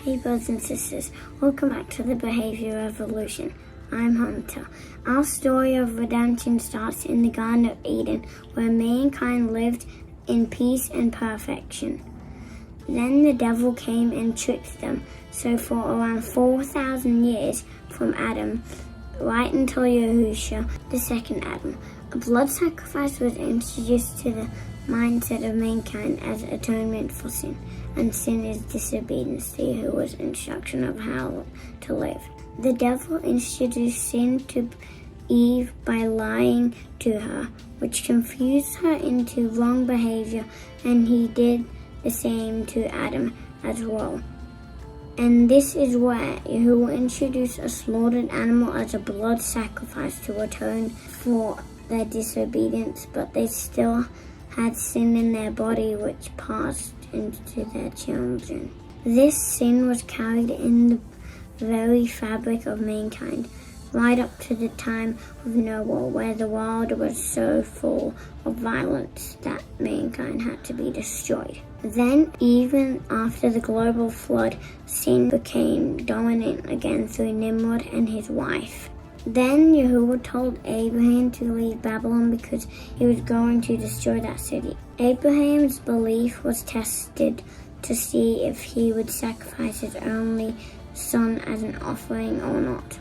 Hey brothers and sisters, welcome back to the Behavior Revolution. I'm Hunter. Our story of redemption starts in the Garden of Eden, where mankind lived in peace and perfection. Then the devil came and tricked them, so for around 4,000 years from Adam, right until Yahusha, the second Adam, a blood sacrifice was introduced to the mindset of mankind as atonement for sin, and sin is disobedience to Yahuwah's instruction of how to live. The devil introduced sin to Eve by lying to her, which confused her into wrong behavior, and he did the same to Adam as well. And this is where Yahuwah introduced a slaughtered animal as a blood sacrifice to atone for their disobedience, but they still had sin in their body which passed into their children. This sin was carried in the very fabric of mankind, right up to the time of Noah, where the world was so full of violence that mankind had to be destroyed. Then, even after the global flood, sin became dominant again through Nimrod and his wife. Then Yahuwah told Abraham to leave Babylon because he was going to destroy that city. Abraham's belief was tested to see if he would sacrifice his only son as an offering or not.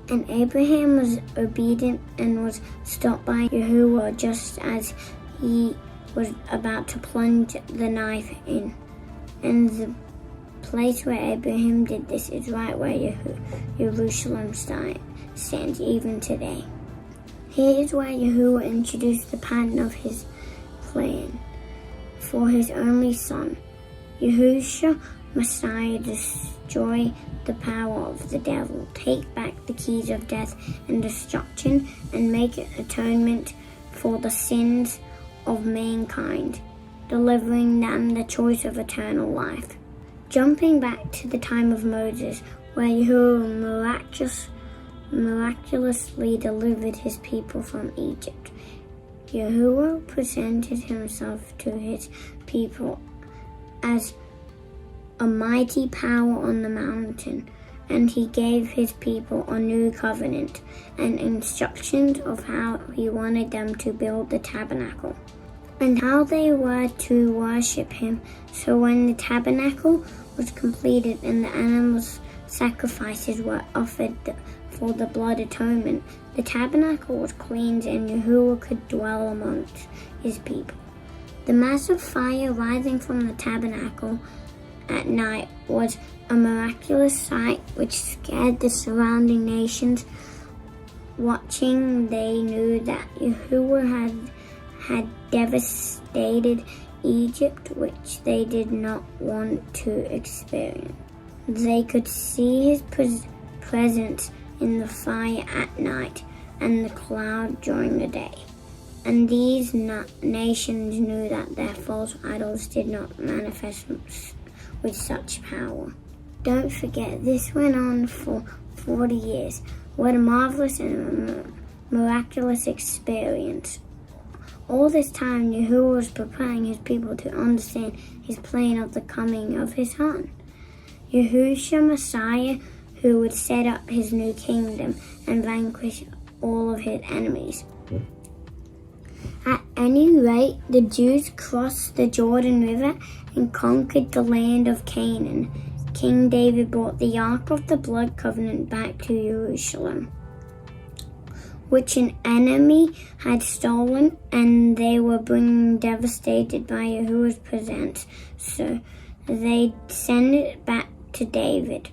And Abraham was obedient and was stopped by Yahuwah just as he was about to plunge the knife in. And the place where Abraham did this is right where Jerusalem stands even today. Here is where Yahuwah introduced the pattern of his plan for his only son. Yahusha, Messiah, destroy the power of the devil, take back the keys of death and destruction, and make atonement for the sins of mankind, delivering them the choice of eternal life. Jumping back to the time of Moses, where Yahuwah miraculously delivered his people from Egypt, Yahuwah presented himself to his people as a mighty power on the mountain, and he gave his people a new covenant and instructions of how he wanted them to build the tabernacle and how they were to worship him. So when the tabernacle was completed and the animals' sacrifices were offered for the blood atonement, the tabernacle was cleansed and Yahuwah could dwell amongst his people. The massive fire rising from the tabernacle at night was a miraculous sight which scared the surrounding nations. Watching, they knew that Yahuwah had devastated Egypt, which they did not want to experience. They could see his presence in the fire at night and the cloud during the day. And these nations knew that their false idols did not manifest with such power. Don't forget, this went on for 40 years. What a marvelous and miraculous experience. All this time, Yahuwah was preparing his people to understand his plan of the coming of his son, Yahusha, Messiah, who would set up his new kingdom and vanquish all of his enemies. At any rate, the Jews crossed the Jordan River and conquered the land of Canaan. King David brought the Ark of the Blood Covenant back to Jerusalem, which an enemy had stolen, and they were being devastated by Yahuwah's presence. So they sent it back to David.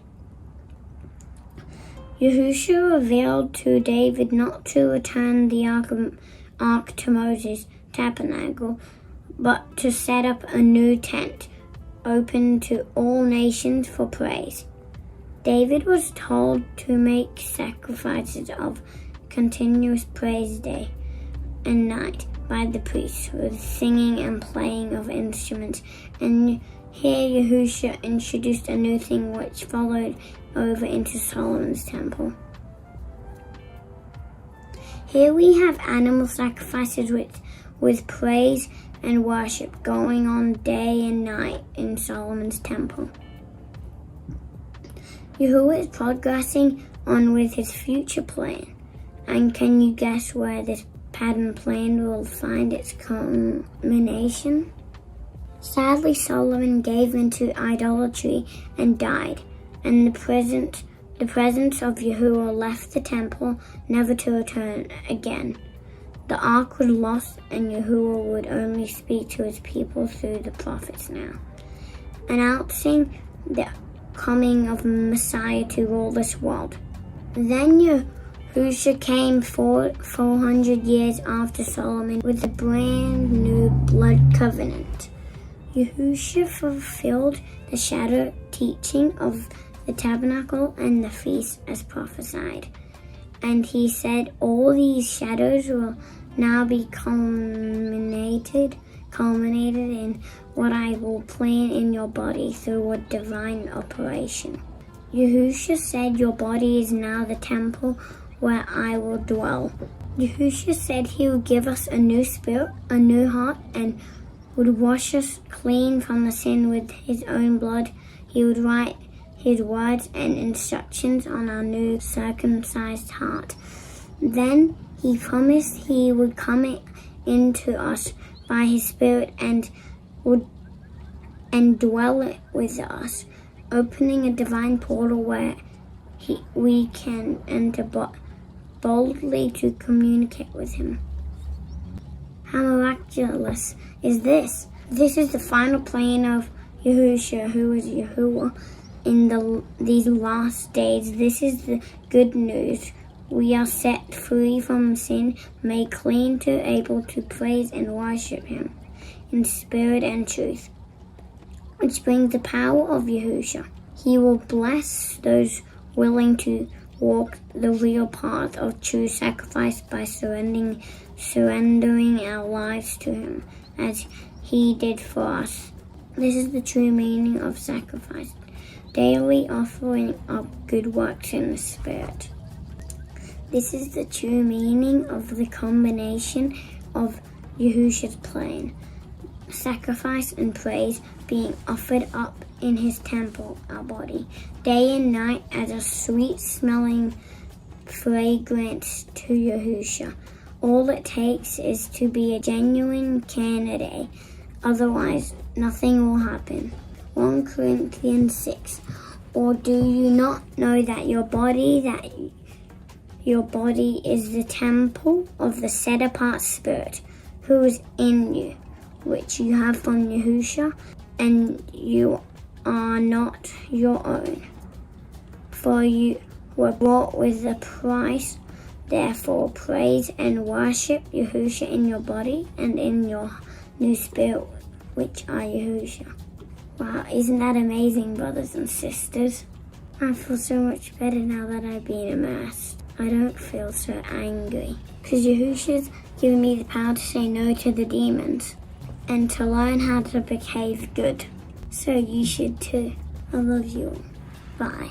Yahusha revealed to David not to return the ark to Moses' tabernacle, but to set up a new tent, open to all nations for praise. David was told to make sacrifices of continuous praise day and night by the priests with singing and playing of instruments. And here Yahusha introduced a new thing which followed over into Solomon's temple. Here we have animal sacrifices with praise and worship going on day and night in Solomon's temple. Yahuwah is progressing on with his future plan. And can you guess where this pattern plan will find its culmination? Sadly, Solomon gave into idolatry and died, and the presence of Yahuwah left the temple, never to return again. The ark was lost, and Yahuwah would only speak to his people through the prophets now, announcing the coming of Messiah to rule this world. Then Yahusha came 400 years after Solomon with a brand new blood covenant. Yahusha fulfilled the shadow teaching of the tabernacle and the feast as prophesied. And he said, all these shadows will now be culminated in what I will plan in your body through a divine operation. Yahusha said, your body is now the temple where I will dwell. Yahusha said he would give us a new spirit, a new heart, and would wash us clean from the sin with his own blood. He would write his words and instructions on our new circumcised heart. Then he promised he would come into us by his Spirit and dwell with us, opening a divine portal where we can enter boldly to communicate with him. How miraculous is this? This is the final plan of Yahusha, who is Yahuwah, in these last days. This is the good news. We are set free from sin, made clean to able to praise and worship him in spirit and truth, which brings the power of Yahusha. He will bless those willing to walk the real path of true sacrifice by surrendering our lives to him as he did for us. This is the true meaning of sacrifice, daily offering up good works in the Spirit. This is the true meaning of the combination of Yahusha's plan, sacrifice and praise being offered up in his temple, our body, day and night as a sweet-smelling fragrance to Yahusha. All it takes is to be a genuine candidate, otherwise nothing will happen. 1 Corinthians 6. Or do you not know that your body is the temple of the set-apart Spirit who is in you, which you have from Yahusha, and you are not your own, for you were bought with a price. Therefore praise and worship Yahusha in your body and in your new spirit, which are Yahusha. Wow, isn't that amazing, brothers and sisters? I feel so much better now that I've been immersed. I don't feel so angry, because Yahusha's given me the power to say no to the demons and to learn how to behave good. So you should too. I love you all. Bye.